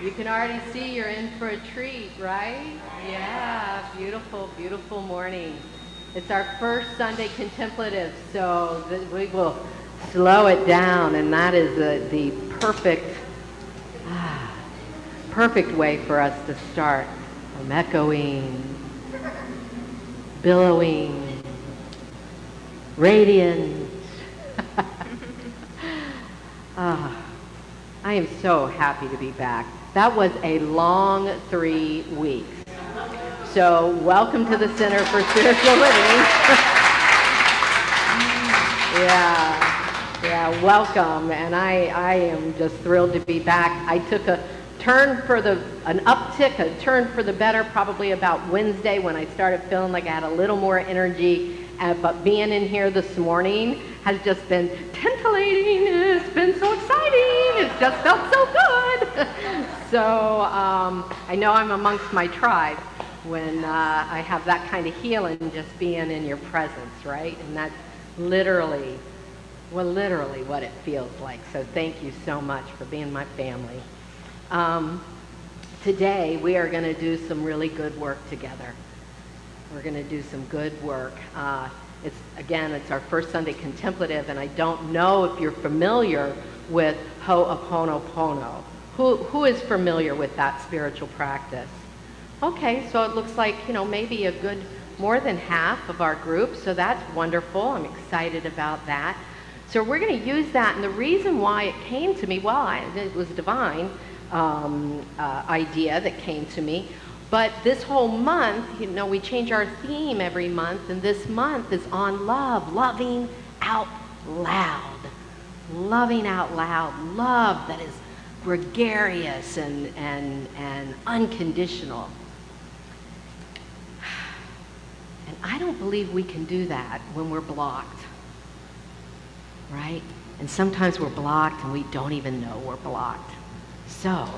You can already see you're in for a treat, right? Yeah, beautiful, beautiful morning. It's our first Sunday Contemplative, so we will slow it down, and that is the perfect way for us to start. I'm echoing, billowing, radiant. I am so happy to be back. That was a long 3 weeks. So welcome to the Center for Spiritual Living. Yeah, welcome. And I am just thrilled to be back. I took an uptick, a turn for the better probably about Wednesday when I started feeling like I had a little more energy. But being in here this morning has just been titillating. It's been so exciting. It's just felt so good. So I know I'm amongst my tribe when I have that kind of healing just being in your presence, right? And that's literally what it feels like. So thank you so much for being my family. Today we are going to do some really good work together. We're going to do some good work. It's our first Sunday Contemplative, and I don't know if you're familiar with Ho'oponopono. Who is familiar with that spiritual practice? Okay, so it looks like, maybe a good more than half of our group, so that's wonderful. I'm excited about that. So we're going to use that, and the reason why it came to me, it was a divine idea that came to me. But this whole month, we change our theme every month, and this month is on love, loving out loud. Loving out loud, love that is gregarious and unconditional. And I don't believe we can do that when we're blocked, right? And sometimes we're blocked and we don't even know we're blocked. So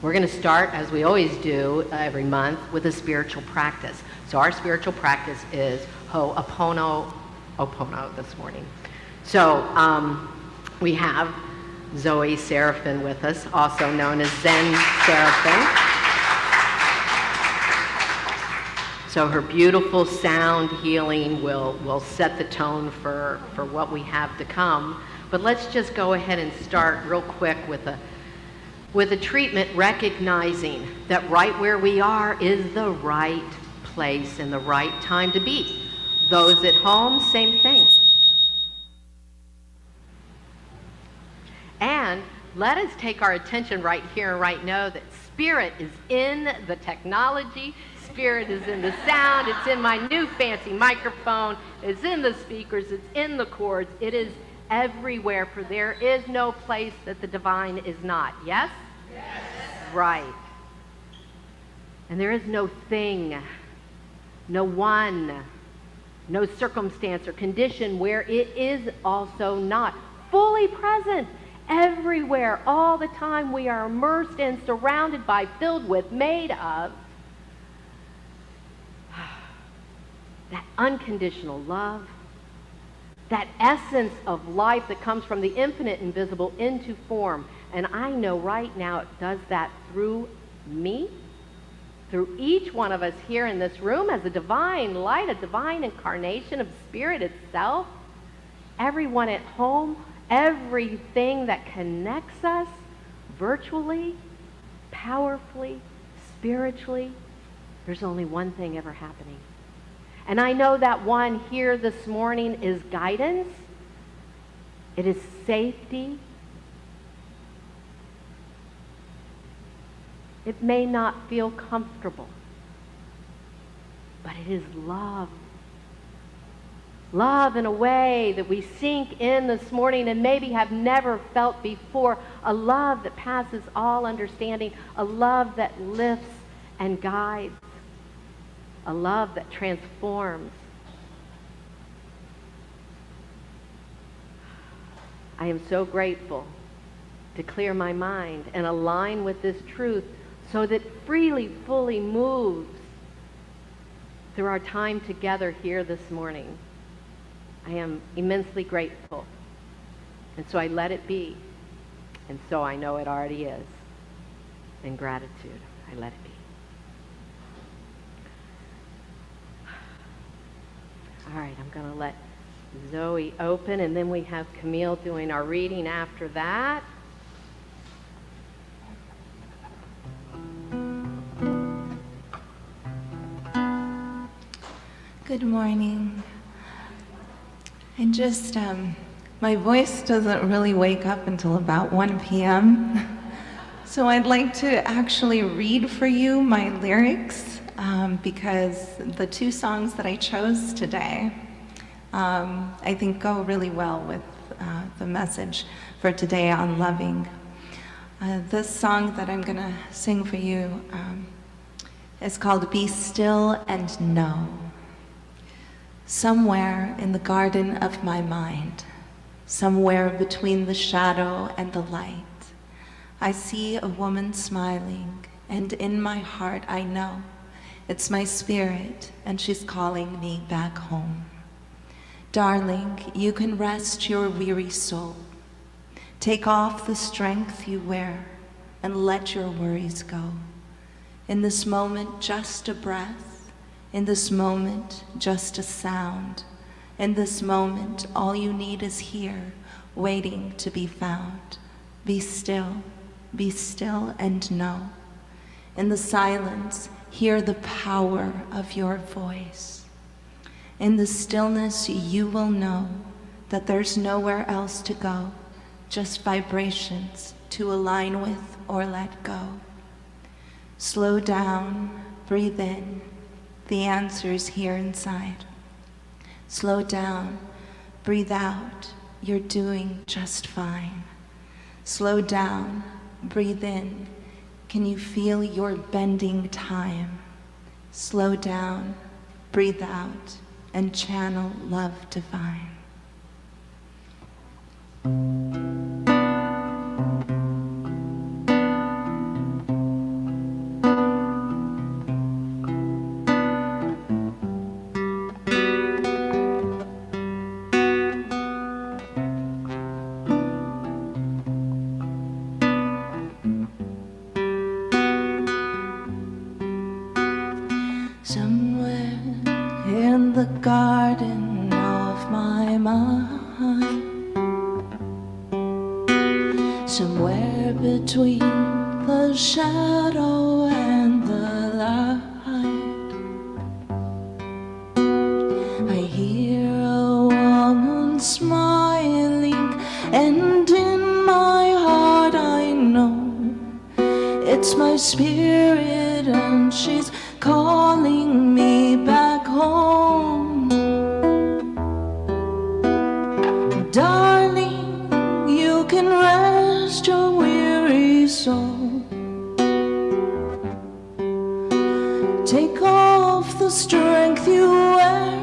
we're going to start, as we always do every month, with a spiritual practice. So our spiritual practice is Ho'oponopono this morning. So we have Zoe Seraphin with us, also known as Zen Seraphin. So her beautiful sound healing will set the tone for what we have to come. But let's just go ahead and start real quick with a treatment, recognizing that right where we are is the right place and the right time to be. Those at home, same thing. And let us take our attention right here and right now that Spirit is in the technology, Spirit is in the sound, it's in my new fancy microphone, it's in the speakers, it's in the chords, it is everywhere, for there is no place that the divine is not. Yes? Yes. Right. And there is no thing, no one, no circumstance or condition where it is also not. Fully present, everywhere, all the time. We are immersed in, surrounded by, filled with, made of that unconditional love, that essence of life that comes from the infinite invisible into form. And I know right now it does that through me, through each one of us here in this room as a divine light, a divine incarnation of Spirit itself. Everyone at home, everything that connects us virtually, powerfully, spiritually. There's only one thing ever happening. And I know that one here this morning is guidance. It is safety. It may not feel comfortable, but it is love. Love in a way that we sink in this morning and maybe have never felt before. A love that passes all understanding. A love that lifts and guides. A love that transforms. I am so grateful to clear my mind and align with this truth so that freely, fully moves through our time together here this morning. I am immensely grateful. And so I let it be. And so I know it already is. In gratitude, I let it be. All right, I'm going to let Zoe open, and then we have Camille doing our reading after that. Good morning. My voice doesn't really wake up until about 1 p.m. So I'd like to actually read for you my lyrics because the two songs that I chose today I think go really well with the message for today on loving. This song that I'm gonna sing for you is called Be Still and Know. Somewhere in the garden of my mind, somewhere between the shadow and the light, I see a woman smiling, and in my heart I know it's my spirit, and she's calling me back home. Darling, you can rest your weary soul. Take off the strength you wear and let your worries go. In this moment, just a breath. In this moment, just a sound. In this moment, all you need is here, waiting to be found. Be still and know. In the silence, hear the power of your voice. In the stillness, you will know that there's nowhere else to go, just vibrations to align with or let go. Slow down, breathe in. The answer's here inside. Slow down, breathe out. You're doing just fine. Slow down, breathe in. Can you feel your bending time? Slow down, breathe out, and channel love divine. Somewhere in the garden of my mind, somewhere between the shadow and the light, I hear a woman smiling, and in my heart I know it's my spirit, and she's calling me back home. Darling, you can rest your weary soul. Take off the strength you wear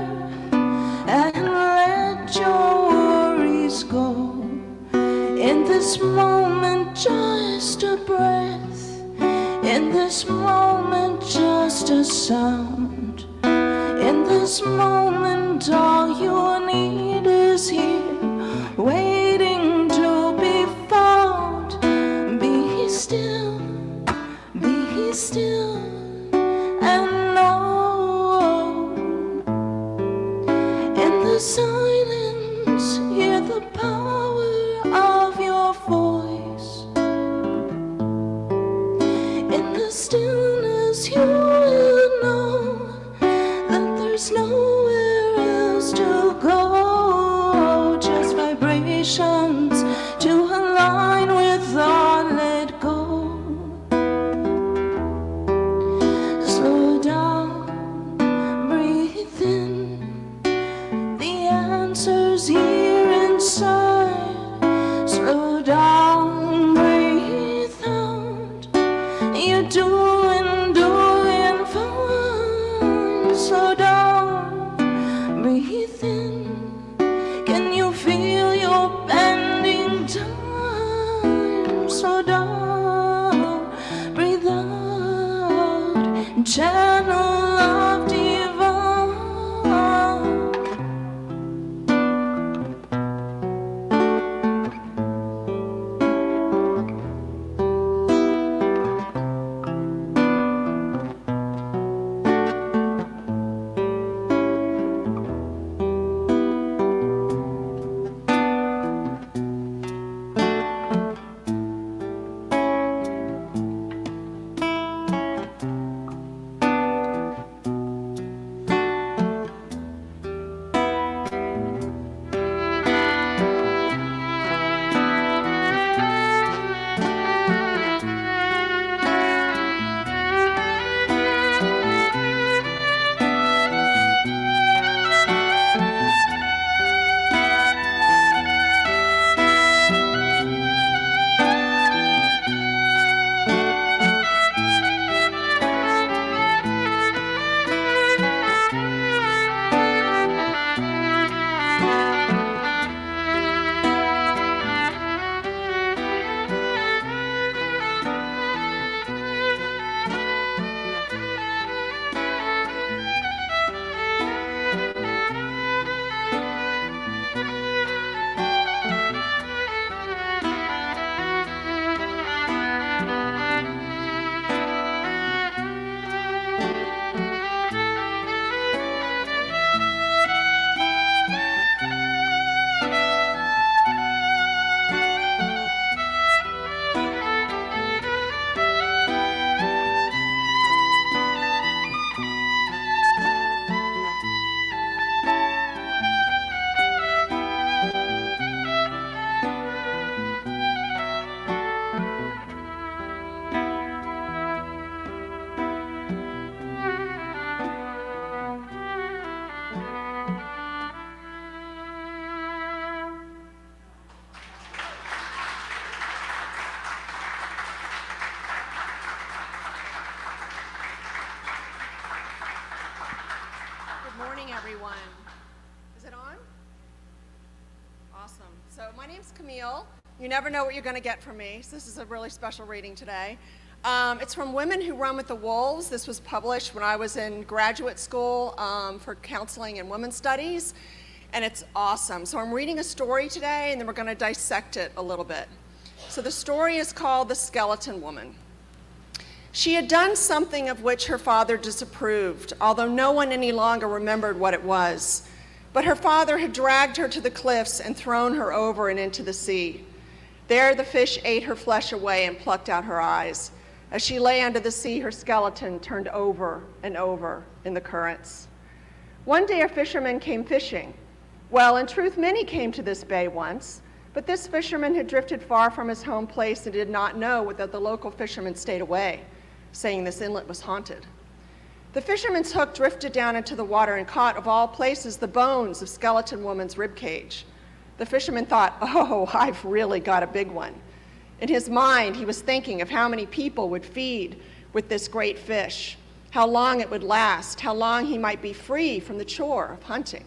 and let your worries go. In this moment, just a breath. In this moment, just a sound. In this moment, all you need is here, waiting to be found. Be still and know. In the silence, hear the power of your voice. In the stillness, you will know that there's nowhere else to go. Just vibrations to align with or let go. Slow down, breathe in. The answer's here inside. Slow down, breathe out. You're doing fine. Slow down, breathe in. Can you feel your bending time? Slow down, breathe out. Channel love divine. everyone. Is it on? Awesome. So my name's Camille. You never know what you're going to get from me, so this is a really special reading today. It's from Women Who Run with the Wolves. This was published when I was in graduate school for counseling and women's studies, and it's awesome. So I'm reading a story today, and then we're going to dissect it a little bit. So the story is called The Skeleton Woman. She had done something of which her father disapproved, although no one any longer remembered what it was. But her father had dragged her to the cliffs and thrown her over and into the sea. There the fish ate her flesh away and plucked out her eyes. As she lay under the sea, her skeleton turned over and over in the currents. One day a fisherman came fishing. Well, in truth, many came to this bay once, but this fisherman had drifted far from his home place and did not know that the local fishermen stayed away, saying this inlet was haunted. The fisherman's hook drifted down into the water and caught, of all places, the bones of Skeleton Woman's ribcage. The fisherman thought, oh, I've really got a big one. In his mind, he was thinking of how many people would feed with this great fish, how long it would last, how long he might be free from the chore of hunting.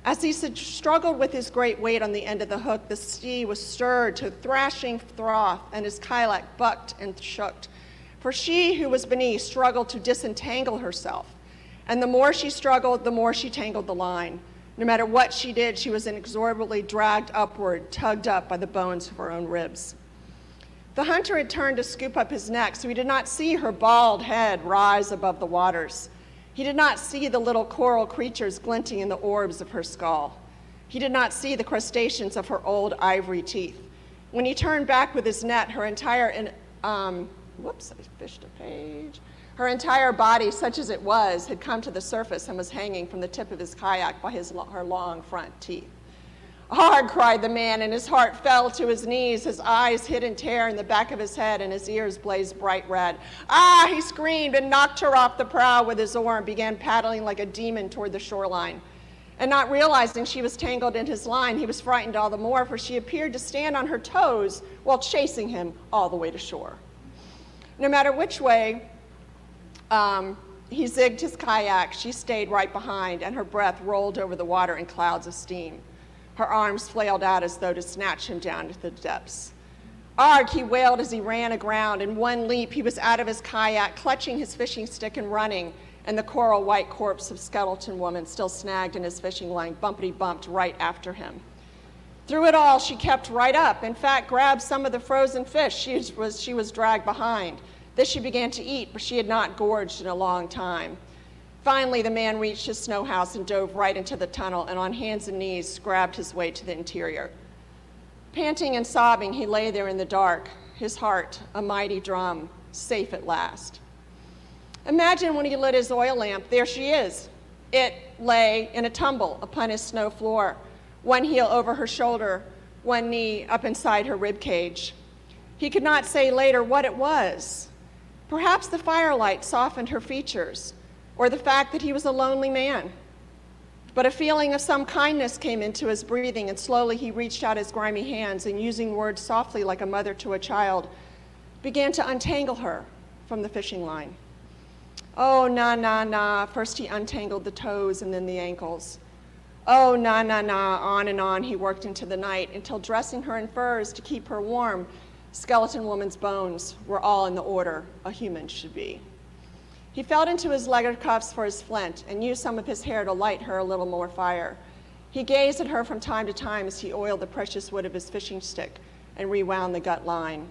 As he struggled with his great weight on the end of the hook, the sea was stirred to thrashing froth, and his kayak bucked and shook. For she who was beneath struggled to disentangle herself, and the more she struggled, the more she tangled the line. No matter what she did, she was inexorably dragged upward, tugged up by the bones of her own ribs. The hunter had turned to scoop up his neck, so he did not see her bald head rise above the waters. He did not see the little coral creatures glinting in the orbs of her skull. He did not see the crustaceans of her old ivory teeth. When he turned back with his net, her entire whoops, I fished a page. Her entire body, such as it was, had come to the surface and was hanging from the tip of his kayak by her long front teeth. "Arg!" cried the man, and his heart fell to his knees. His eyes hid in terror in the back of his head, and his ears blazed bright red. "Ah!" he screamed, and knocked her off the prow with his oar and began paddling like a demon toward the shoreline. And not realizing she was tangled in his line, he was frightened all the more, for she appeared to stand on her toes while chasing him all the way to shore. No matter which way he zigged his kayak, she stayed right behind, and her breath rolled over the water in clouds of steam. Her arms flailed out as though to snatch him down to the depths. "Arg!" he wailed as he ran aground. In one leap, he was out of his kayak, clutching his fishing stick and running, and the coral white corpse of Skeleton Woman, still snagged in his fishing line, bumpity-bumped right after him. Through it all, she kept right up. In fact, grabbed some of the frozen fish she was dragged behind. This she began to eat, but she had not gorged in a long time. Finally, the man reached his snow house and dove right into the tunnel, and on hands and knees grabbed his way to the interior. Panting and sobbing, he lay there in the dark, his heart a mighty drum, safe at last. Imagine when he lit his oil lamp, there she is. It lay in a tumble upon his snow floor, one heel over her shoulder, one knee up inside her rib cage. He could not say later what it was. Perhaps the firelight softened her features, or the fact that he was a lonely man. But a feeling of some kindness came into his breathing, and slowly he reached out his grimy hands and, using words softly like a mother to a child, began to untangle her from the fishing line. "Oh, na, na, na." First he untangled the toes and then the ankles. "Oh, na, na, na." On and on he worked into the night, until, dressing her in furs to keep her warm, Skeleton Woman's bones were all in the order a human should be. He felt into his leather cuffs for his flint and used some of his hair to light her a little more fire. He gazed at her from time to time as he oiled the precious wood of his fishing stick and rewound the gut line.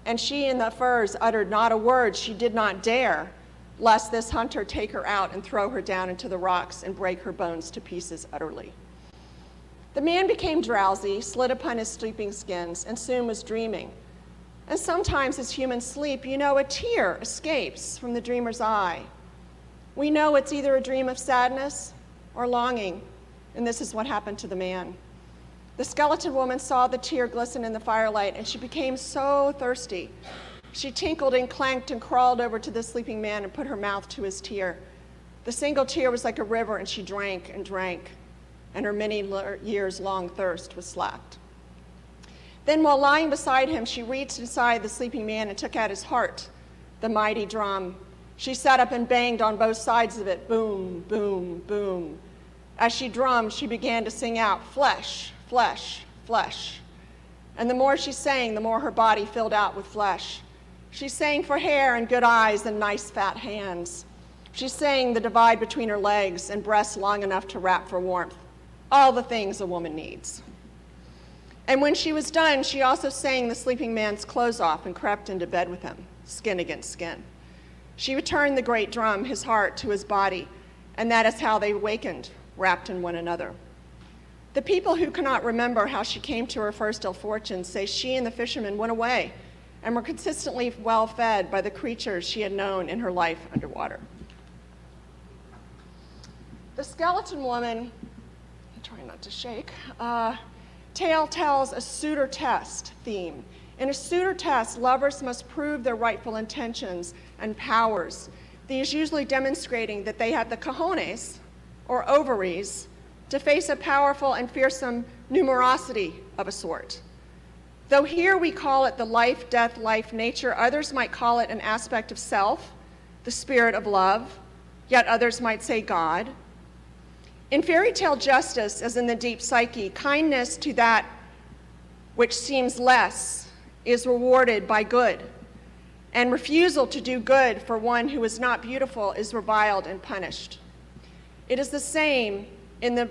And she in the furs uttered not a word she did not dare, lest this hunter take her out and throw her down into the rocks and break her bones to pieces utterly. The man became drowsy, slid upon his sleeping skins, and soon was dreaming. And sometimes as humans sleep, a tear escapes from the dreamer's eye. We know it's either a dream of sadness or longing, and this is what happened to the man. The Skeleton Woman saw the tear glisten in the firelight, and she became so thirsty. She tinkled and clanked and crawled over to the sleeping man and put her mouth to his tear. The single tear was like a river, and she drank and drank, and her many years' long thirst was slaked. Then, while lying beside him, she reached inside the sleeping man and took out his heart, the mighty drum. She sat up and banged on both sides of it, boom, boom, boom. As she drummed, she began to sing out, "Flesh, flesh, flesh." And the more she sang, the more her body filled out with flesh. She sang for hair and good eyes and nice fat hands. She sang the divide between her legs and breasts long enough to wrap for warmth. All the things a woman needs. And when she was done, she also sang the sleeping man's clothes off and crept into bed with him, skin against skin. She returned the great drum, his heart, to his body, and that is how they awakened, wrapped in one another. The people who cannot remember how she came to her first ill fortune say she and the fishermen went away and were consistently well fed by the creatures she had known in her life underwater. The skeleton woman, I'm trying not to shake, tale tells a suitor test theme. In a suitor test, lovers must prove their rightful intentions and powers. These usually demonstrating that they have the cojones, or ovaries, to face a powerful and fearsome numerosity of a sort. Though here we call it the life, death, life, nature, others might call it an aspect of self, the spirit of love, yet others might say God. In fairy tale justice, as in the deep psyche, kindness to that which seems less is rewarded by good, and refusal to do good for one who is not beautiful is reviled and punished. It is the same in the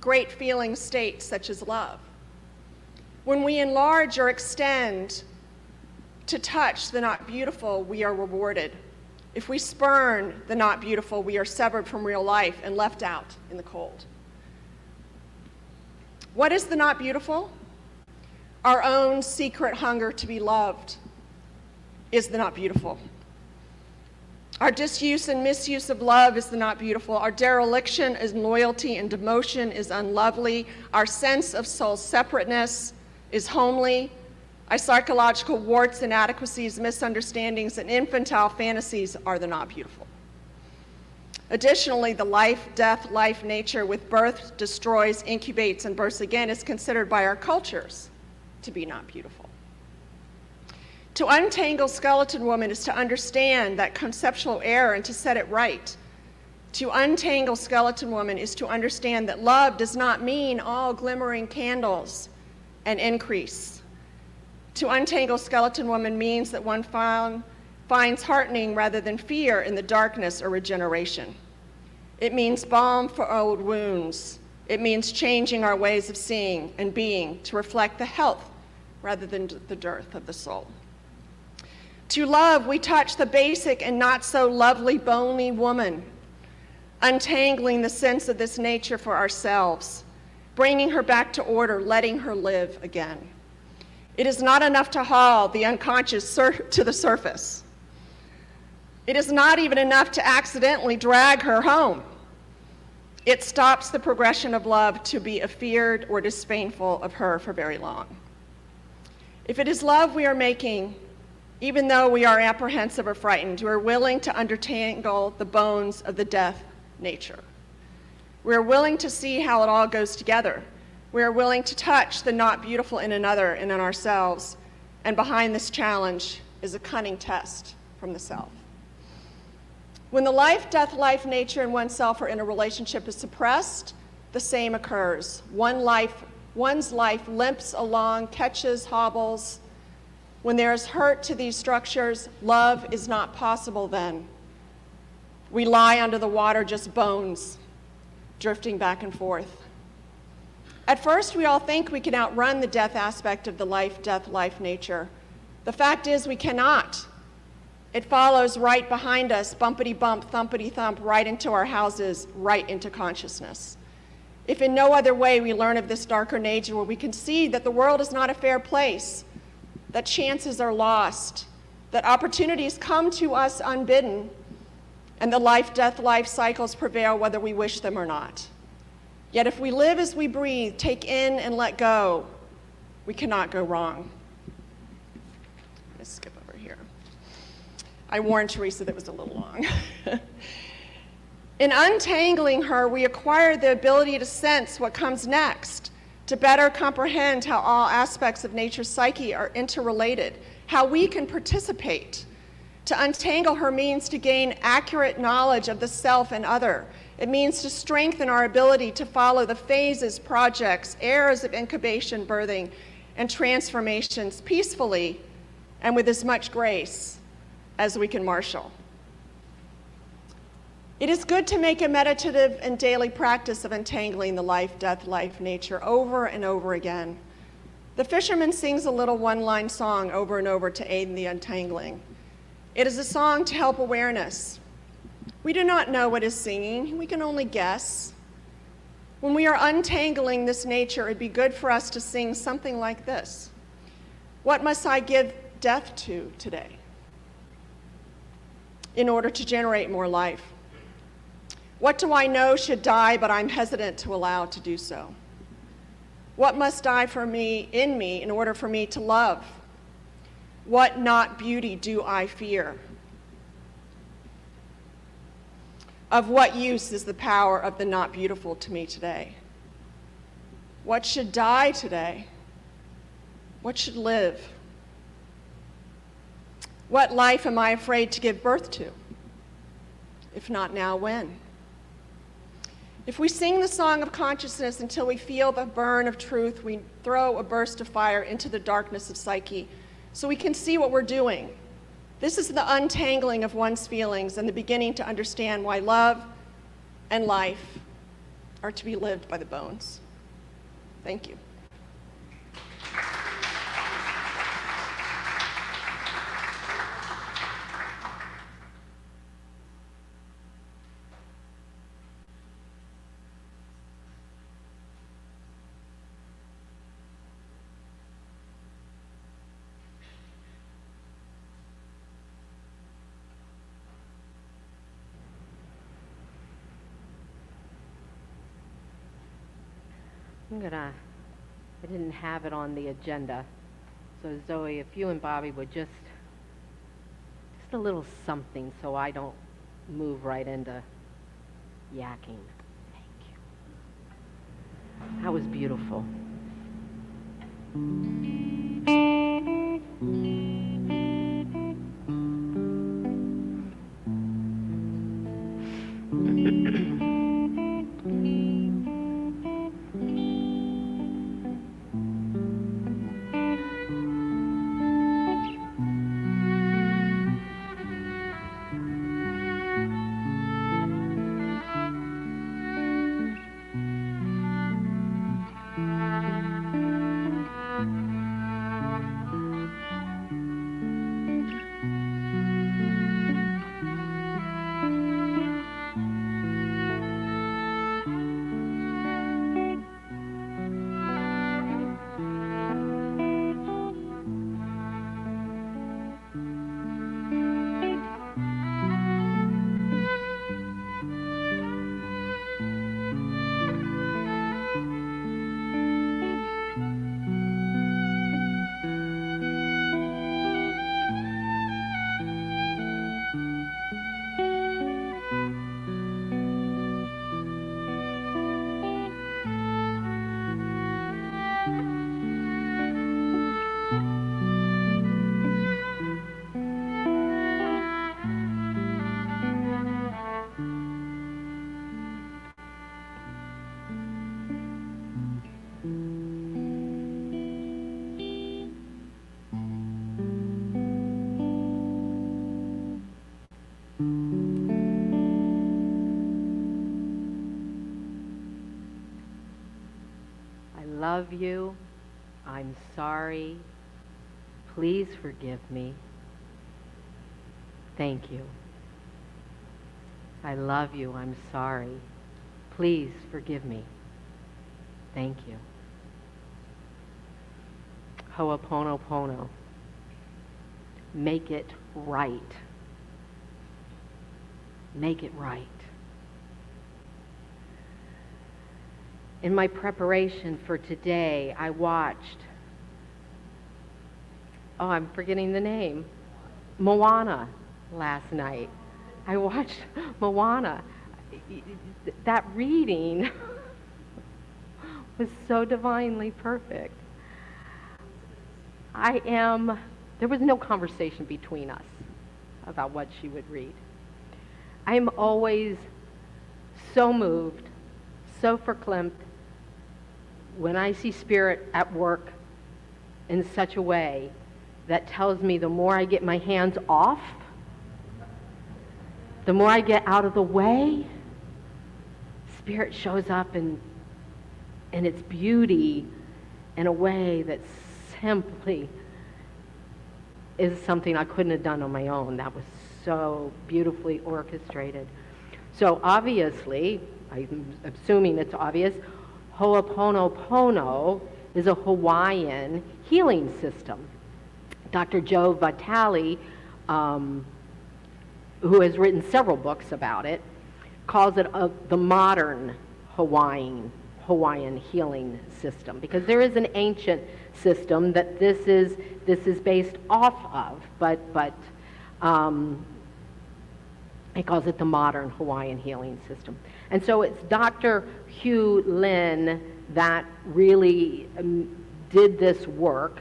great feeling states such as love. When we enlarge or extend to touch the not beautiful, we are rewarded. If we spurn the not beautiful, we are severed from real life and left out in the cold. What is the not beautiful? Our own secret hunger to be loved is the not beautiful. Our disuse and misuse of love is the not beautiful. Our dereliction in loyalty and devotion is unlovely. Our sense of soul separateness is homely. Our psychological warts, inadequacies, misunderstandings, and infantile fantasies are the not beautiful. Additionally, the life, death, life, nature with birth, destroys, incubates, and births again is considered by our cultures to be not beautiful. To untangle skeleton woman is to understand that conceptual error and to set it right. To untangle skeleton woman is to understand that love does not mean all glimmering candles and increase. To untangle skeleton woman means that one finds heartening rather than fear in the darkness or regeneration. It means balm for old wounds. It means changing our ways of seeing and being to reflect the health rather than the dearth of the soul. To love, we touch the basic and not so lovely, bony woman, untangling the sense of this nature for ourselves, bringing her back to order, letting her live again. It is not enough to haul the unconscious to the surface. It is not even enough to accidentally drag her home. It stops the progression of love to be afeared or disdainful of her for very long. If it is love we are making, even though we are apprehensive or frightened, we are willing to untangle the bones of the death nature. We are willing to see how it all goes together. We are willing to touch the not beautiful in another and in ourselves. And behind this challenge is a cunning test from the self. When the life, death, life, nature, and oneself are in a relationship is suppressed, the same occurs. One's life limps along, catches, hobbles. When there is hurt to these structures, love is not possible then. We lie under the water, just bones, drifting back and forth. At first, we all think we can outrun the death aspect of the life, death, life, nature. The fact is we cannot. It follows right behind us, bumpity bump, thumpity thump, right into our houses, right into consciousness. If in no other way we learn of this darker nature where we can see that the world is not a fair place, that chances are lost, that opportunities come to us unbidden, and the life, death, life cycles prevail whether we wish them or not. Yet if we live as we breathe, take in and let go, we cannot go wrong. Let's skip over here. I warned Theresa that was a little long. In untangling her, we acquire the ability to sense what comes next, to better comprehend how all aspects of nature's psyche are interrelated, how we can participate. To untangle her means to gain accurate knowledge of the self and other. It means to strengthen our ability to follow the phases, projects, eras of incubation, birthing, and transformations peacefully and with as much grace as we can marshal. It is good to make a meditative and daily practice of untangling the life, death, life, nature over and over again. The fisherman sings a little one-line song over and over to aid in the untangling. It is a song to help awareness. We do not know what is singing, we can only guess. When we are untangling this nature, it'd be good for us to sing something like this. What must I give death to today in order to generate more life? What do I know should die, but I'm hesitant to allow to do so? What must die for me, in order for me to love? What not beauty do I fear? Of what use is the power of the not beautiful to me today? What should die today? What should live? What life am I afraid to give birth to? If not now, when? If we sing the song of consciousness until we feel the burn of truth, we throw a burst of fire into the darkness of psyche so we can see what we're doing. This is the untangling of one's feelings and the beginning to understand why love and life are to be lived by the bones. Thank you. I didn't have it on the agenda. So Zoe, if you and Bobby would just a little something so I don't move right into yakking. Thank you. That was beautiful. Love you. I'm sorry. Please forgive me. Thank you. I love you. I'm sorry. Please forgive me. Thank you. Ho'oponopono. Make it right. Make it right. In my preparation for today, I watched, I'm forgetting the name, Moana last night. I watched Moana. That reading was so divinely perfect. There was no conversation between us about what she would read. I am always so moved, so verklempt when I see Spirit at work in such a way that tells me the more I get my hands off, the more I get out of the way, Spirit shows up in its beauty in a way that simply is something I couldn't have done on my own. That was so beautifully orchestrated. So obviously, I'm assuming it's obvious, Ho'oponopono is a Hawaiian healing system. Dr. Joe Vitale, who has written several books about it, calls it the modern Hawaiian healing system, because there is an ancient system that this is based off of, but he calls it the modern Hawaiian healing system. And so it's Dr. Hugh Lin that really did this work,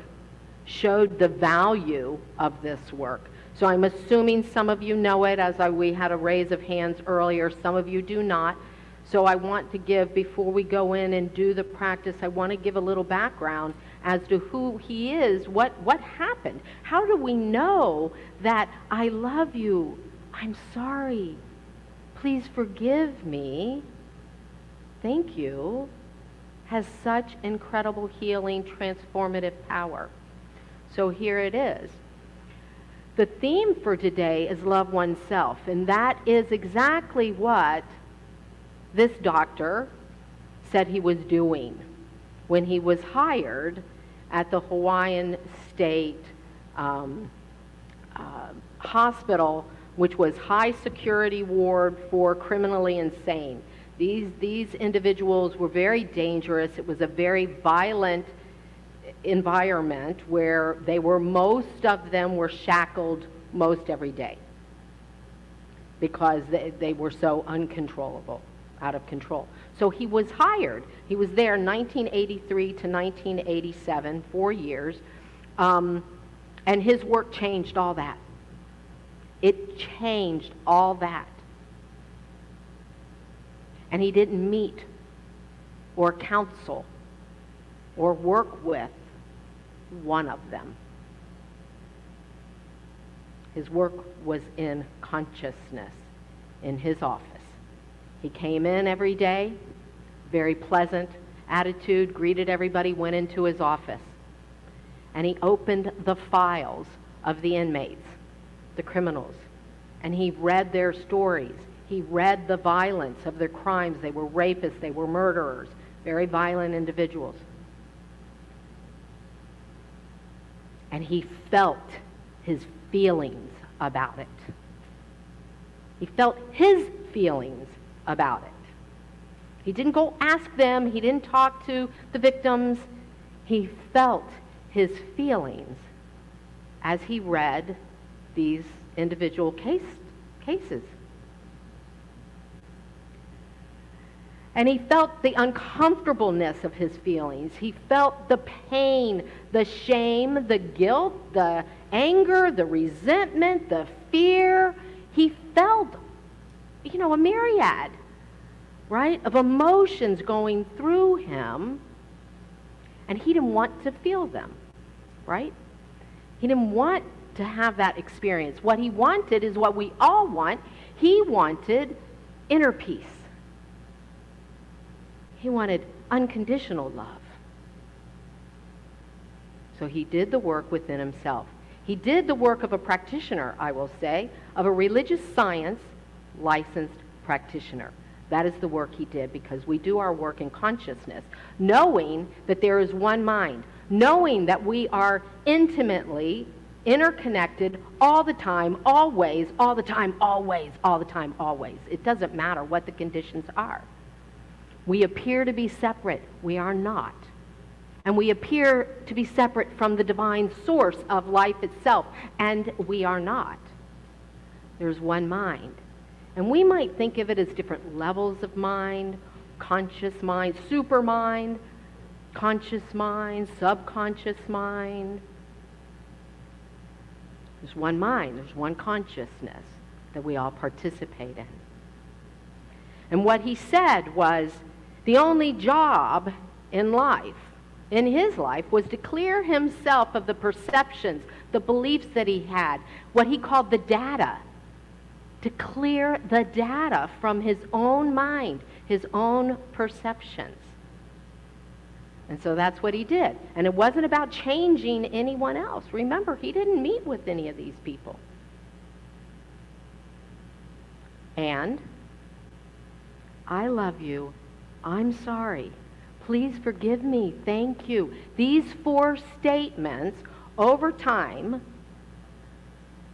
showed the value of this work. So I'm assuming some of you know it, we had a raise of hands earlier, some of you do not. So I want to give, before we go in and do the practice, I want to give a little background as to who he is, what happened. How do we know that I love you, I'm sorry, please forgive me, thank you, has such incredible healing, transformative power? So here it is. The theme for today is love oneself, and that is exactly what this doctor said he was doing when he was hired at the Hawaiian State Hospital, which was high security ward for criminally insane. These individuals were very dangerous. It was a very violent environment where most of them were shackled most every day because they were so uncontrollable, out of control. So he was hired. He was there 1983 to 1987, 4 years, and his work changed all that. It changed all that. And he didn't meet or counsel or work with one of them. His work was in consciousness in his office. He came in every day, very pleasant attitude, greeted everybody, went into his office. And he opened the files of the inmates, the criminals, and he read their stories. He read the violence of their crimes. They were rapists, they were murderers, very violent individuals. And he felt his feelings about it. He felt his feelings about it. He didn't go ask them. He didn't talk to the victims. He felt his feelings as he read these individual cases. And he felt the uncomfortableness of his feelings. He felt the pain, the shame, the guilt, the anger, the resentment, the fear. He felt, a myriad, right, of emotions going through him. And he didn't want to feel them, right? He didn't want to have that experience. What he wanted is what we all want. He wanted inner peace. He wanted unconditional love. So he did the work within himself. He did the work of a practitioner, I will say, of a religious science licensed practitioner. That is the work he did, because we do our work in consciousness, knowing that there is one mind, knowing that we are intimately interconnected all the time, always, all the time, always, all the time, always. It doesn't matter what the conditions are. We appear to be separate. We are not. And we appear to be separate from the divine source of life itself, and we are not. There's one mind. And we might think of it as different levels of mind, conscious mind, super mind, conscious mind, subconscious mind. There's one mind, there's one consciousness that we all participate in. And what he said was the only job in life, in his life, was to clear himself of the perceptions, the beliefs that he had, what he called the data, to clear the data from his own mind, his own perceptions. And so that's what he did. And it wasn't about changing anyone else. Remember, he didn't meet with any of these people. And I love you. I'm sorry. Please forgive me. Thank you. These 4 statements, over time,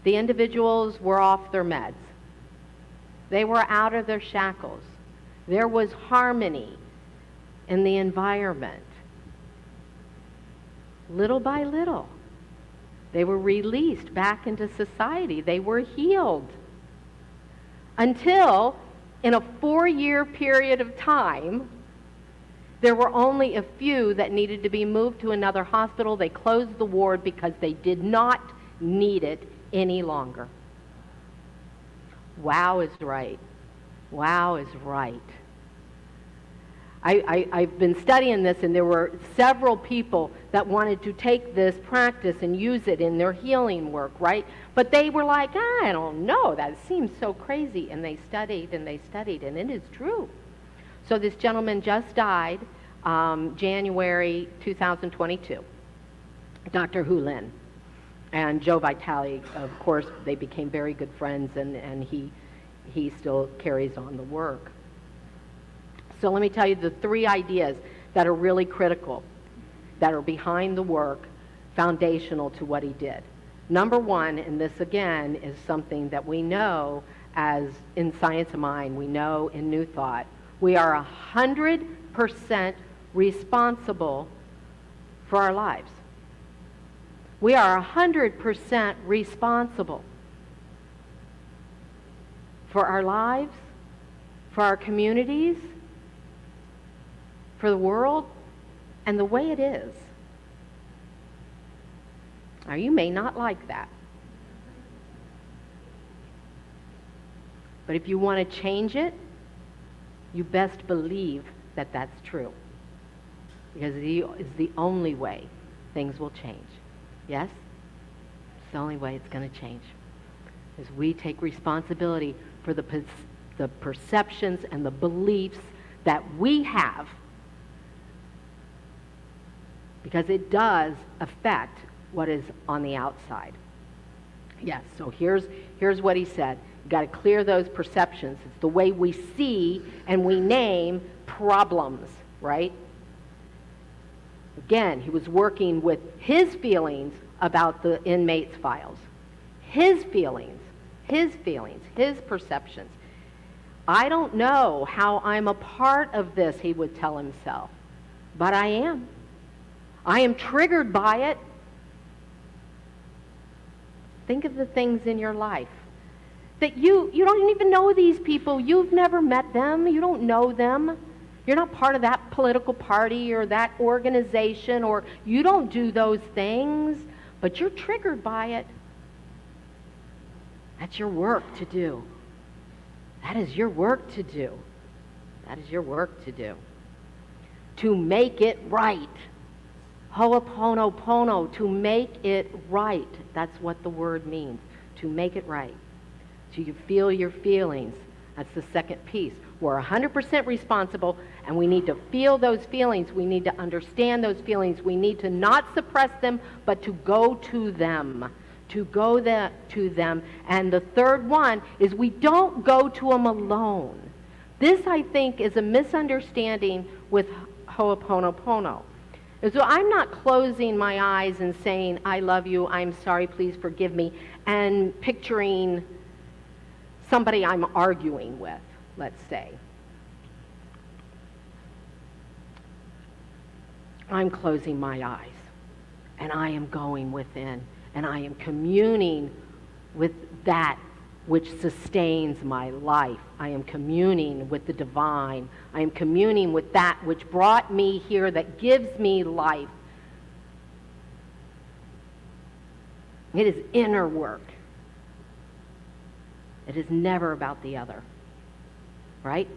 the individuals were off their meds. They were out of their shackles. There was harmony in the environment. Little by little, they were released back into society. They were healed. Until, in a 4-year period of time, there were only a few that needed to be moved to another hospital. They closed the ward because they did not need it any longer. Wow is right. Wow is right. I've been studying this, and there were several people that wanted to take this practice and use it in their healing work, right? But they were like, I don't know, that seems so crazy. And they studied, and it is true. So this gentleman just died January 2022, Dr. Hulin. And Joe Vitale, of course, they became very good friends, and he still carries on the work. So let me tell you the 3 ideas that are really critical, that are behind the work, foundational to what he did. Number 1, and this again is something that we know as in Science of Mind, we know in New Thought, we are 100% responsible for our lives. We are 100% responsible for our lives, for our communities, for the world, and the way it is. Now, you may not like that. But if you want to change it, you best believe that that's true. Because it's the only way things will change. Yes? It's the only way it's going to change. Is we take responsibility for the perceptions and the beliefs that we have, because it does affect what is on the outside. Yes, so here's what he said. You've got to clear those perceptions. It's the way we see and we name problems, right? Again, he was working with his feelings about the inmates' files. His feelings, his perceptions. I don't know how I'm a part of this, he would tell himself, but I am. I am triggered by it. Think of the things in your life that you don't even know these people. You've never met them. You don't know them. You're not part of that political party or that organization, or you don't do those things, but you're triggered by it. That's your work to do. That is your work to do. That is your work to do. To make it right. Ho'oponopono, to make it right. That's what the word means, to make it right. So you feel your feelings. That's the second piece. We're 100% responsible, and we need to feel those feelings. We need to understand those feelings. We need to not suppress them, but to go to them. To go to them. And the third one is we don't go to them alone. This, I think, is a misunderstanding with Ho'oponopono. So I'm not closing my eyes and saying, I love you, I'm sorry, please forgive me, and picturing somebody I'm arguing with, let's say. I'm closing my eyes, and I am going within, and I am communing with that which sustains my life. I am communing with the divine. I am communing with that which brought me here, that gives me life. It is inner work. It is never about the other, right?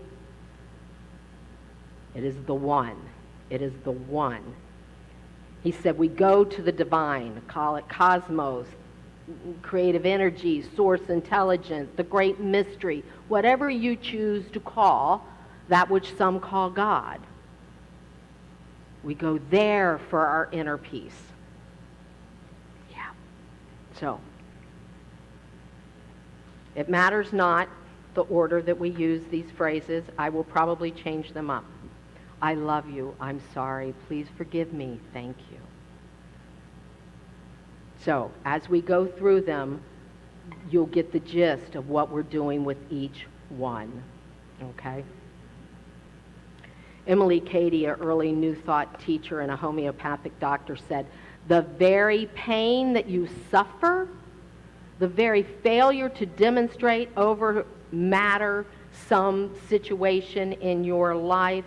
It is the one. It is the one. He said we go to the divine, call it cosmos, creative energy, source intelligence, the great mystery, whatever you choose to call that which some call God. We go there for our inner peace. Yeah. So, it matters not the order that we use these phrases. I will probably change them up. I love you. I'm sorry. Please forgive me. Thank you. So, as we go through them, you'll get the gist of what we're doing with each one. Okay? Emily Cady, an early New Thought teacher and a homeopathic doctor, said, the very pain that you suffer, the very failure to demonstrate over matter some situation in your life,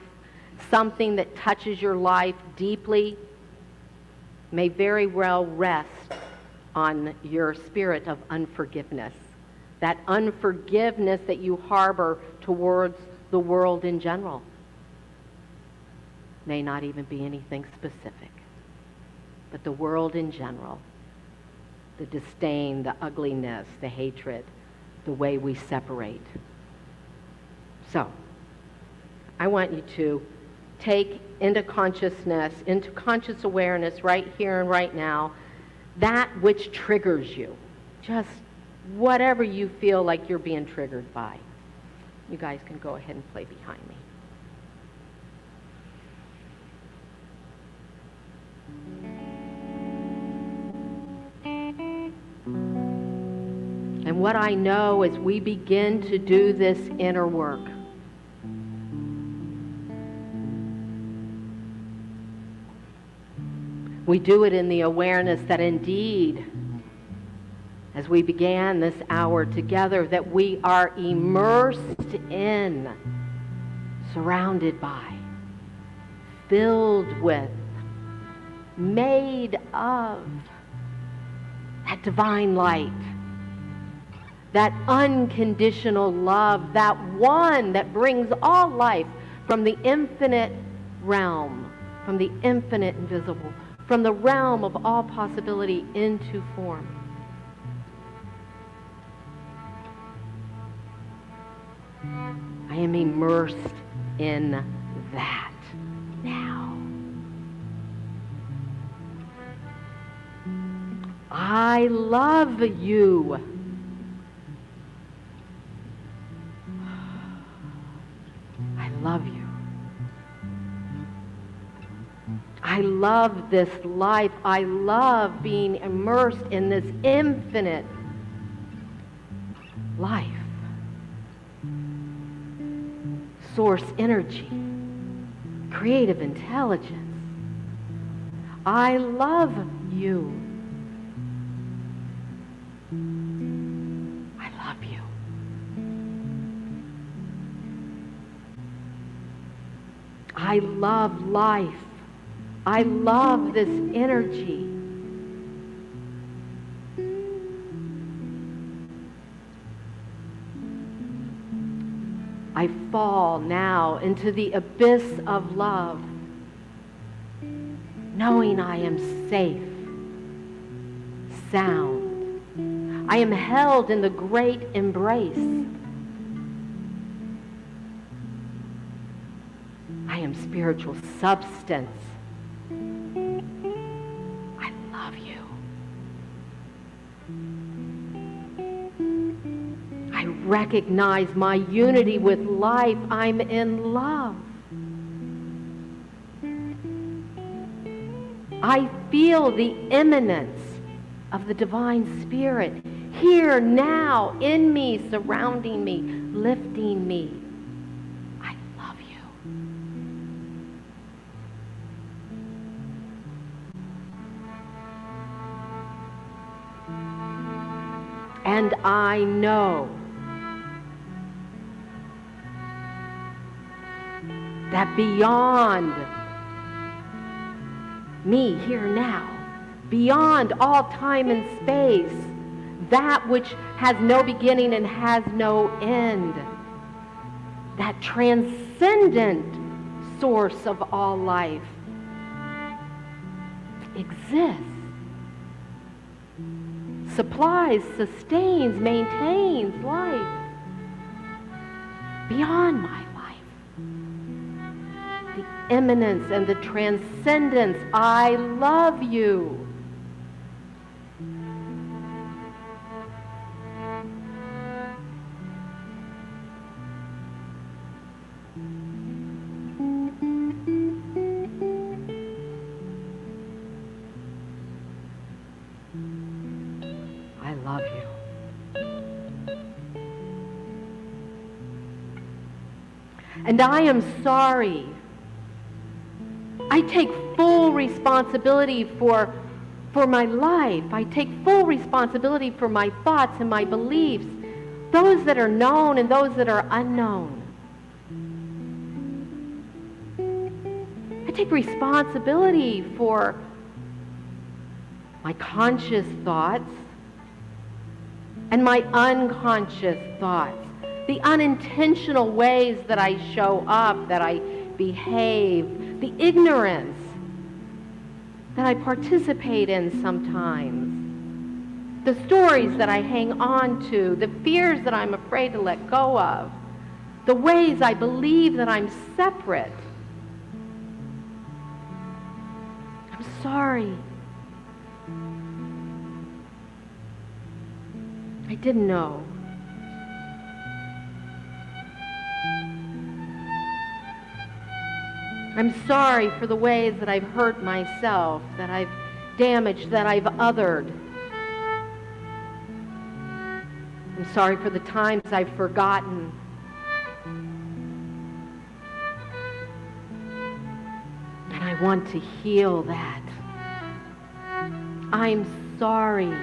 something that touches your life deeply, may very well rest on your spirit of unforgiveness. That unforgiveness that you harbor towards the world in general may not even be anything specific, but the world in general, the disdain, the ugliness, the hatred, the way we separate. So, I want you to take into consciousness, into conscious awareness right here and right now, that which triggers you. Just whatever you feel like you're being triggered by. You guys can go ahead and play behind me. And what I know as we begin to do this inner work, we do it in the awareness that indeed, as we began this hour together, that we are immersed in, surrounded by, filled with, made of that divine light, that unconditional love, that one that brings all life from the infinite realm, from the infinite invisible, from the realm of all possibility into form. I am immersed in that now. I love you. I love you. I love this life. I love being immersed in this infinite life. Source energy, creative intelligence. I love you. I love you. I love life. I love this energy. I fall now into the abyss of love, knowing I am safe, sound. I am held in the great embrace. I am spiritual substance. I love you. I recognize my unity with life. I'm in love. I feel the immanence of the divine spirit here, now, in me, surrounding me, lifting me. I love you. And I know that beyond me here now, beyond all time and space, that which has no beginning and has no end, that transcendent source of all life, exists, supplies, sustains, maintains life beyond my life. The immanence and the transcendence. I love you. I love you. And I am sorry. I take full responsibility for my life. I take full responsibility for my thoughts and my beliefs, those that are known and those that are unknown. I take responsibility for my conscious thoughts and my unconscious thoughts, the unintentional ways that I show up, that I behave, the ignorance that I participate in sometimes, the stories that I hang on to, the fears that I'm afraid to let go of, the ways I believe that I'm separate. I'm sorry. I didn't know. I'm sorry for the ways that I've hurt myself, that I've damaged, that I've othered. I'm sorry for the times I've forgotten. And I want to heal that. I'm sorry.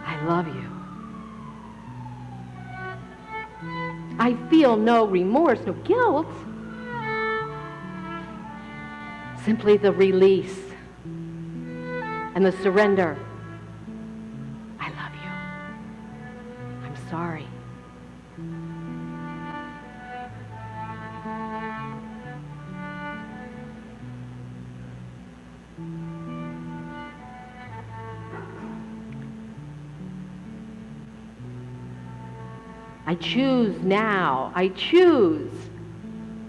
I love you. I feel no remorse, no guilt. Simply the release and the surrender. I love you. I'm sorry. I choose now. I choose.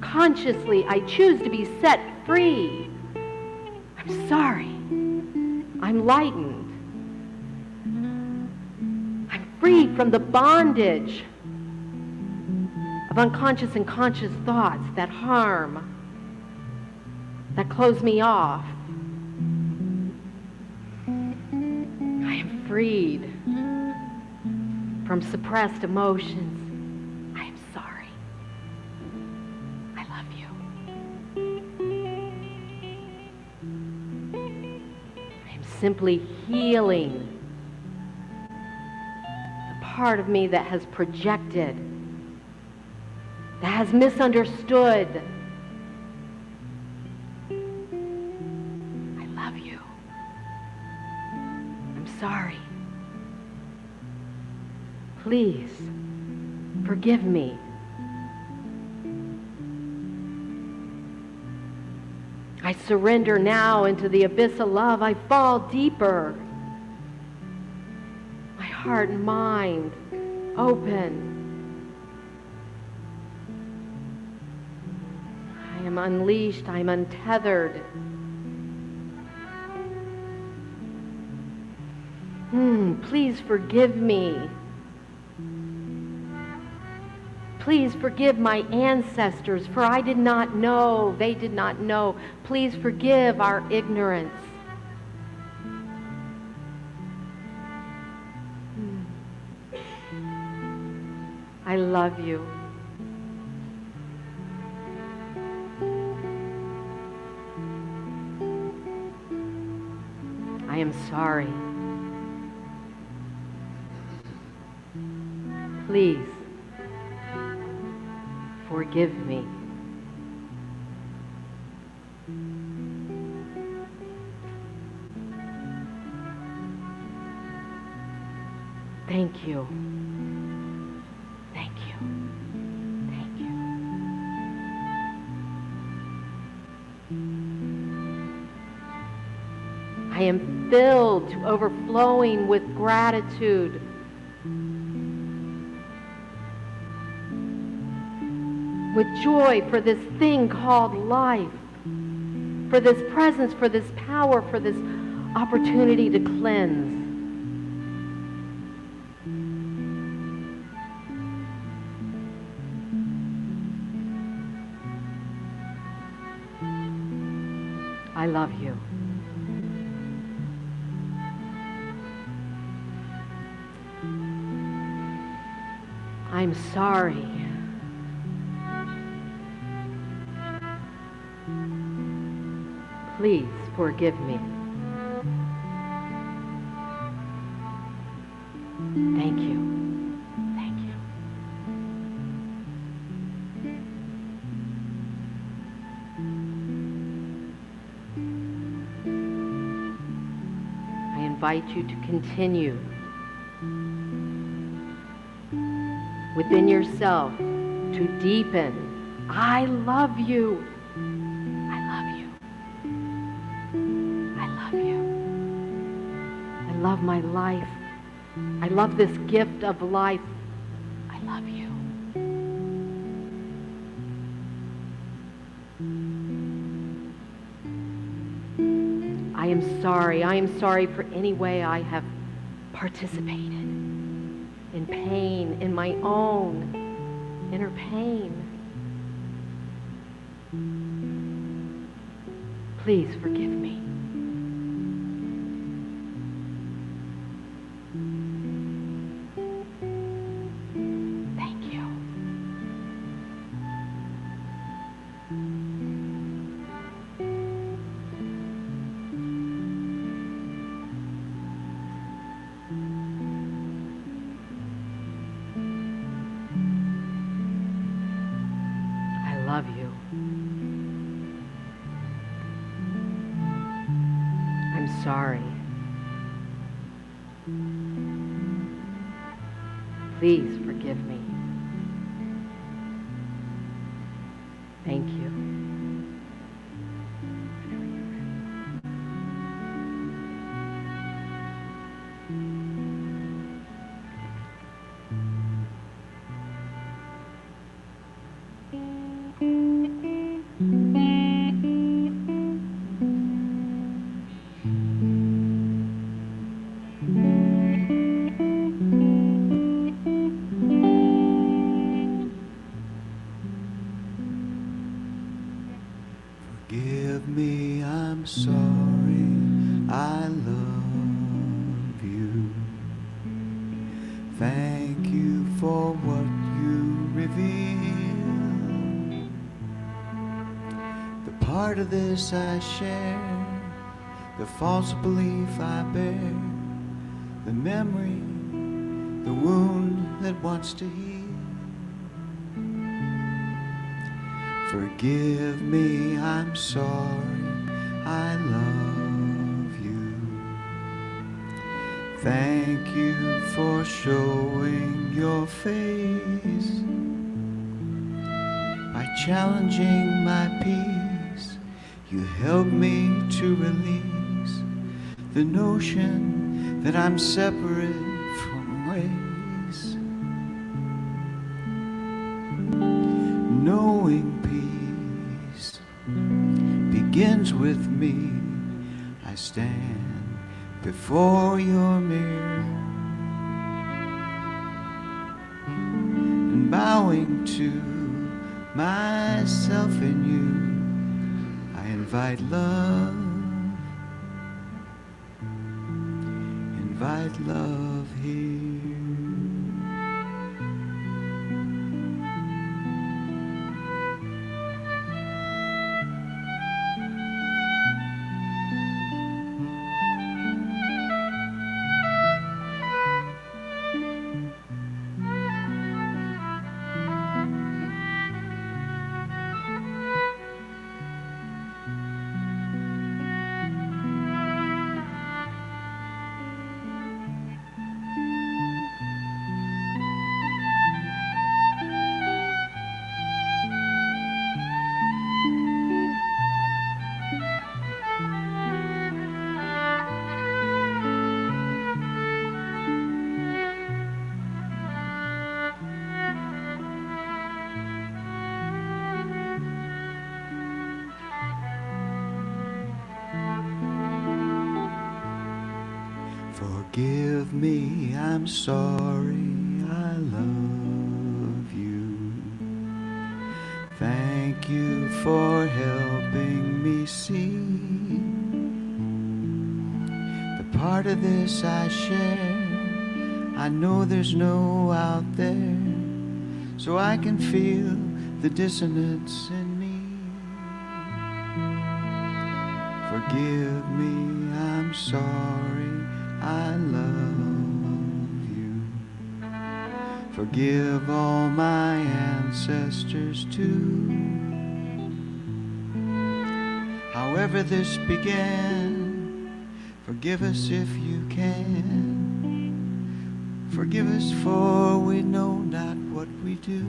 Consciously, I choose to be set free. I'm sorry. I'm lightened. I'm free from the bondage of unconscious and conscious thoughts that harm, that close me off. I am freed from suppressed emotions. I am sorry. I love you. I am simply healing the part of me that has projected, that has misunderstood. I love you. I'm sorry. Please, forgive me. I surrender now into the abyss of love. I fall deeper. My heart and mind open. I am unleashed. I am untethered. Please forgive me. Please forgive my ancestors, for I did not know, they did not know. Please forgive our ignorance. I love you. I am sorry. Please, forgive me. Thank you. Thank you. Thank you. I am filled to overflowing with gratitude. With joy for this thing called life, for this presence, for this power, for this opportunity to cleanse. I love you. I'm sorry. Please forgive me. Thank you. Thank you. I invite you to continue within yourself to deepen. I love you. I love my life. I love this gift of life. I love you. I am sorry. I am sorry for any way I have participated in pain, in my own inner pain. Please forgive me. Love you. I'm sorry. Please forgive me. Thank you. Forgive me, I'm sorry, I love you. Thank you for what you reveal. The part of this I share, the false belief I bear, the memory, the wound that wants to heal. Forgive me, I'm sorry, I love you. Thank you for showing your face. By challenging my peace, you help me to release the notion that I'm separate from race. Knowing peace begins with me. I stand before your mirror and bowing to myself in you, I invite love, invite love here. Forgive me, I'm sorry, I love you. Thank you for helping me see the part of this I share. I know there's no out there, so I can feel the dissonance in me. Forgive me, I'm sorry, I love you. Forgive all my ancestors too. However this began, forgive us if you can. Forgive us for we know not what we do.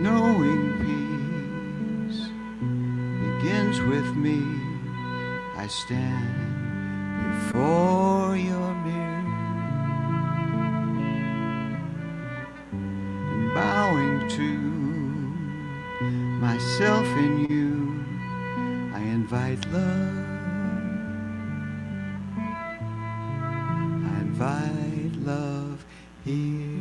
Knowing peace begins with me. I stand before your mirror, and bowing to myself in you, I invite love. I invite love here.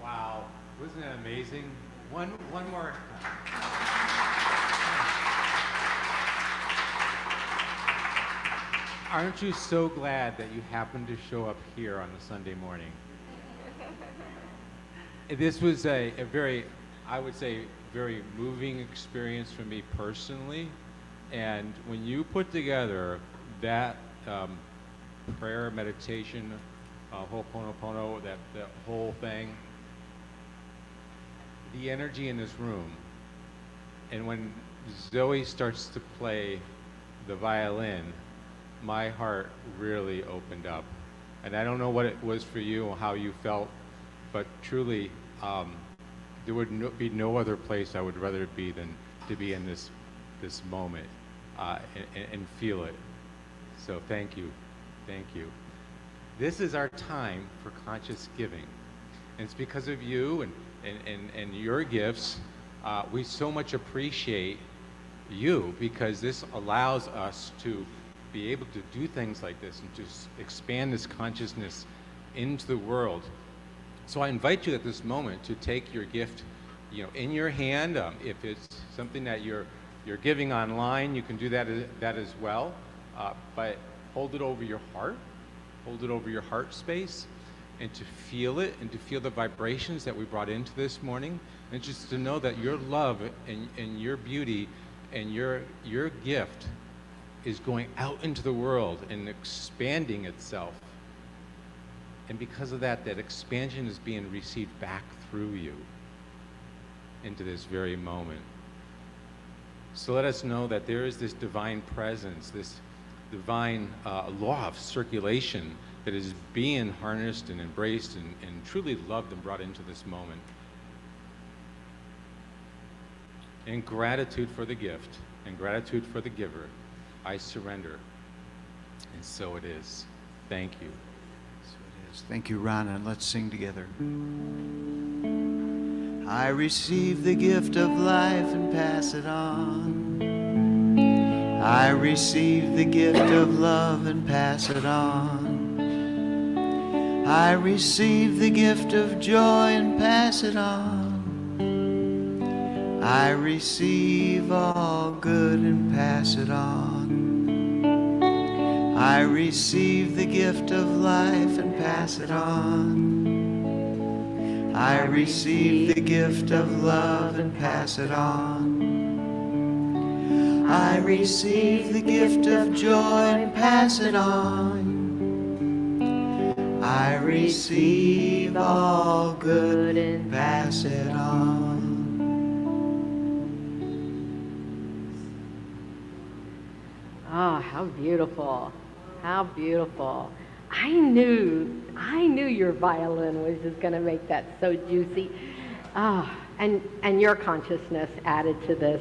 Wow, wasn't that amazing? One more. Aren't you so glad that you happened to show up here on a Sunday morning? This was a very, I would say, very moving experience for me personally. And when you put together that prayer, meditation, Ho'oponopono, that whole thing, the energy in this room, and when Zoe starts to play the violin, my heart really opened up. And I don't know what it was for you or how you felt, but truly, there would be no other place I would rather be than to be in this moment and feel it. So thank you, thank you. This is our time for conscious giving. And it's because of you and your gifts, we so much appreciate you, because this allows us to be able to do things like this and to expand this consciousness into the world. So I invite you at this moment to take your gift, in your hand. If it's something that you're giving online, you can do that as well. But hold it over your heart, hold it over your heart space, and to feel it, and to feel the vibrations that we brought into this morning, and just to know that your love and your beauty and your gift is going out into the world and expanding itself. And because of that expansion is being received back through you into this very moment. So let us know that there is this divine presence, this divine law of circulation that is being harnessed and embraced and truly loved and brought into this moment. In gratitude for the gift and gratitude for the giver, I surrender. And so it is. Thank you. So it is. Thank you, Ron, and let's sing together. I receive the gift of life and pass it on. I receive the gift of love and pass it on. I receive the gift of joy and pass it on. I receive all good and pass it on. I receive the gift of life and pass it on. I receive the gift of love and pass it on. I receive the gift of joy and pass it on. I receive all good and pass it on. Oh, how beautiful. How beautiful. I knew your violin was just going to make that so juicy. Ah, and your consciousness added to this.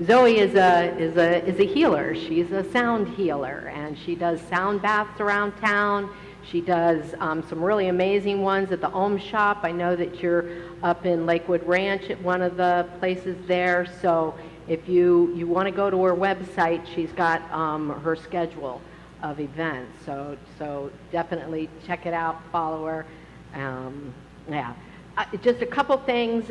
Zoe is a healer. She's a sound healer, and she does sound baths around town. She does some really amazing ones at the Om Shop. I know that you're up in Lakewood Ranch at one of the places there. So if you want to go to her website, she's got her schedule of events. So definitely check it out. Follow her. Yeah. Just a couple things.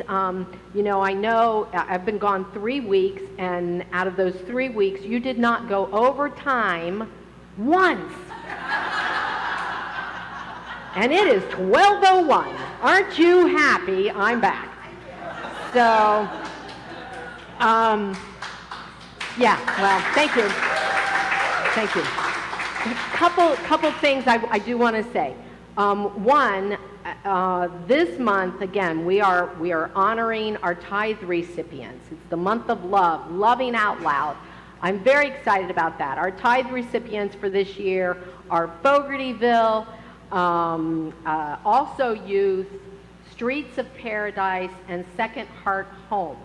You know, I know I've been gone 3 weeks, and out of those 3 weeks, you did not go overtime once. And it is 12:01. Aren't you happy I'm back? So, yeah, well, thank you. Thank you. A couple things I do want to say. One, this month, again, we are honoring our tithe recipients. It's the month of love, loving out loud. I'm very excited about that. Our tithe recipients for this year are Fogartyville, Also Youth, Streets of Paradise, and Second Heart Homes.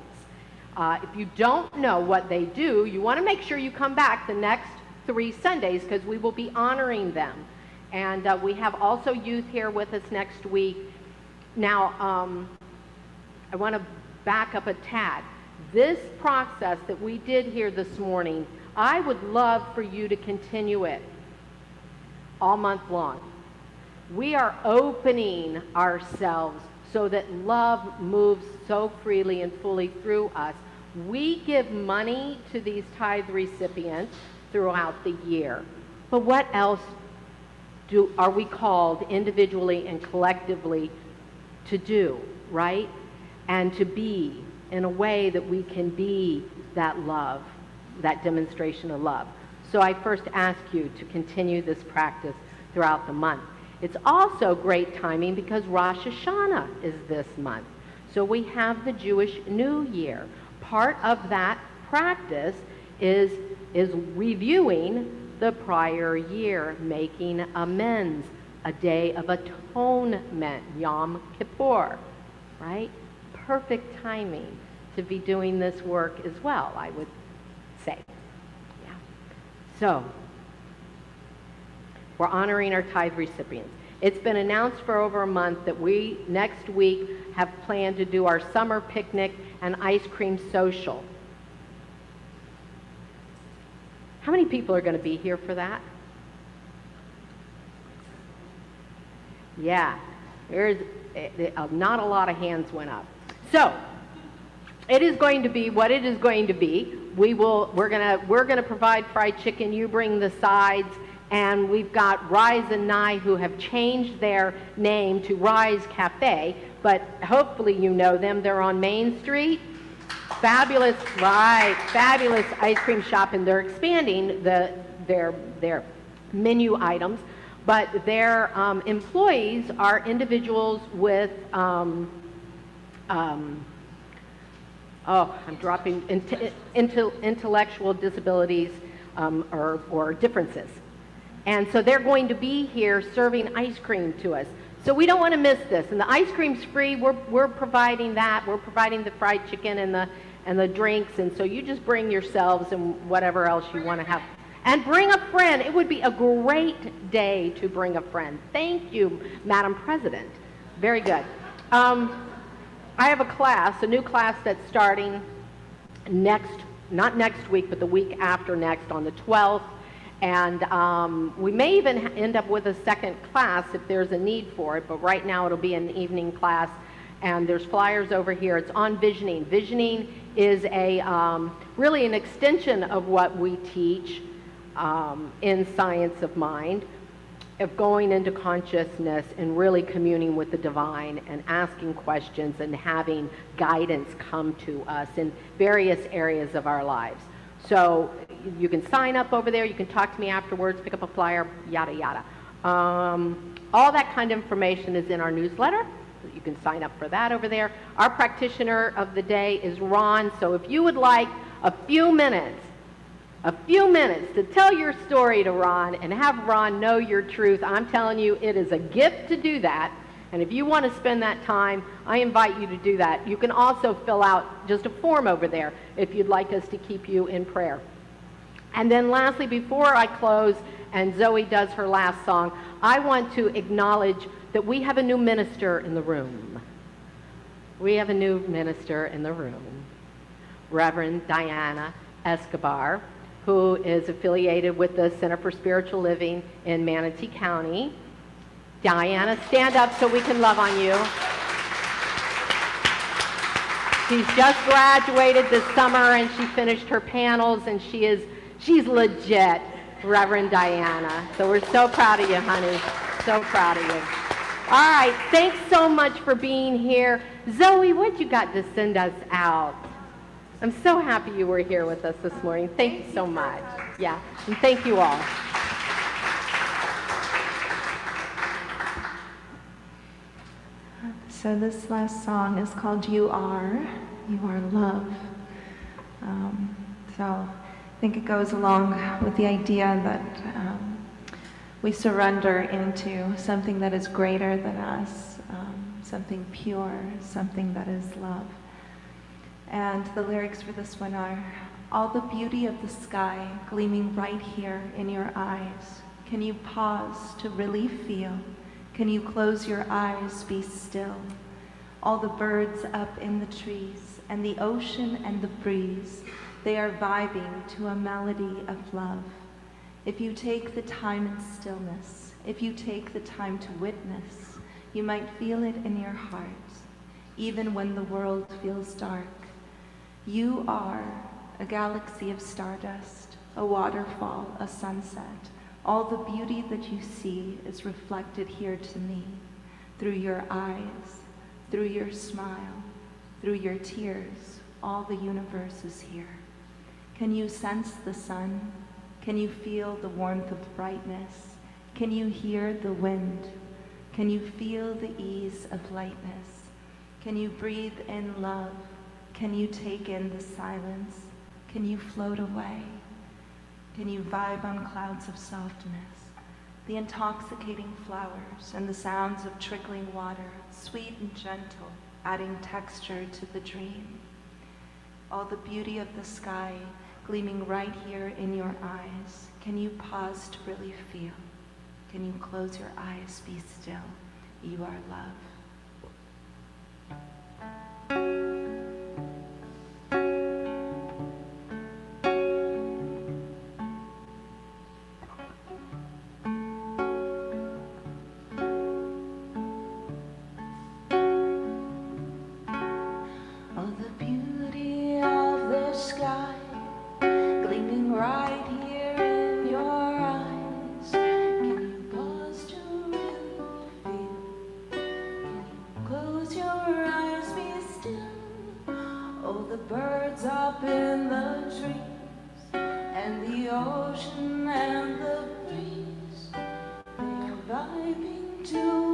If you don't know what they do, you want to make sure you come back the next 3 Sundays, because we will be honoring them. And we have Also Youth here with us next week. Now, I want to back up a tad. This process that we did here this morning, I would love for you to continue it all month long. We are opening ourselves so that love moves so freely and fully through us. We give money to these tithe recipients throughout the year. But what else are we called individually and collectively to do, right? And to be in a way that we can be that love, that demonstration of love. So I first ask you to continue this practice throughout the month. It's also great timing because Rosh Hashanah is this month. So we have the Jewish New Year. Part of that practice is reviewing the prior year, making amends, a day of atonement, Yom Kippur, right? Perfect timing to be doing this work as well, I would say. Yeah. So, we're honoring our tithe recipients. It's been announced for over a month that we, next week, have planned to do our summer picnic and ice cream social. How many people are going to be here for that? Yeah, there's not a lot of hands went up. So, it is going to be what it is going to be. We're gonna provide fried chicken. You bring the sides, and we've got Rise and Nye, who have changed their name to Rise Cafe, but hopefully you know them. They're on Main Street. Fabulous, right? Fabulous ice cream shop, and they're expanding their menu items. But their employees are individuals with I'm dropping intellectual disabilities or differences. And so they're going to be here serving ice cream to us. So we don't want to miss this. And the ice cream's free. We're providing that. We're providing the fried chicken and the drinks. And so you just bring yourselves and whatever else you want to have. And bring a friend. It would be a great day to bring a friend. Thank you, Madam President. Very good. I have a class, a new class that's starting not next week, but the week after next on the 12th. And we may even end up with a second class if there's a need for it, but right now it'll be an evening class. And there's flyers over here. It's on visioning. Visioning is really an extension of what we teach in Science of Mind. of going into consciousness and really communing with the divine and asking questions and having guidance come to us in various areas of our lives. So you can sign up over there, you can talk to me afterwards, pick up a flyer, yada yada. All that kind of information is in our newsletter. You can sign up for that over there. Our practitioner of the day is Ron, so if you would like a few minutes to tell your story to Ron and have Ron know your truth, I'm telling you, it is a gift to do that. And if you want to spend that time, I invite you to do that. You can also fill out just a form over there if you'd like us to keep you in prayer. And then lastly, before I close and Zoe does her last song, I want to acknowledge that we have a new minister in the room. We have a new minister in the room, Reverend Diana Escobar, who is affiliated with the Center for Spiritual Living in Manatee County. Diana, stand up so we can love on you. She's just graduated this summer and she finished her panels, and she's legit, Reverend Diana. So we're so proud of you, honey. So proud of you. All right, thanks so much for being here. Zoe, what you got to send us out? I'm so happy you were here with us this morning. Thank you so much. Yeah, and thank you all. So this last song is called You Are Love. So I think it goes along with the idea that we surrender into something that is greater than us, something pure, something that is love. And the lyrics for this one are, all the beauty of the sky gleaming right here in your eyes. Can you pause to really feel? Can you close your eyes, be still? All the birds up in the trees, and the ocean and the breeze, they are vibing to a melody of love. If you take the time in stillness, if you take the time to witness, you might feel it in your heart, even when the world feels dark. You are a galaxy of stardust, a waterfall, a sunset. All the beauty that you see is reflected here to me, through your eyes, through your smile, through your tears. All the universe is here. Can you sense the sun? Can you feel the warmth of brightness? Can you hear the wind? Can you feel the ease of lightness? Can you breathe in love? Can you take in the silence? Can you float away? Can you vibe on clouds of softness? The intoxicating flowers and the sounds of trickling water, sweet and gentle, adding texture to the dream. All the beauty of the sky gleaming right here in your eyes. Can you pause to really feel? Can you close your eyes, be still? You are love. ocean and the breeze, they are vibing to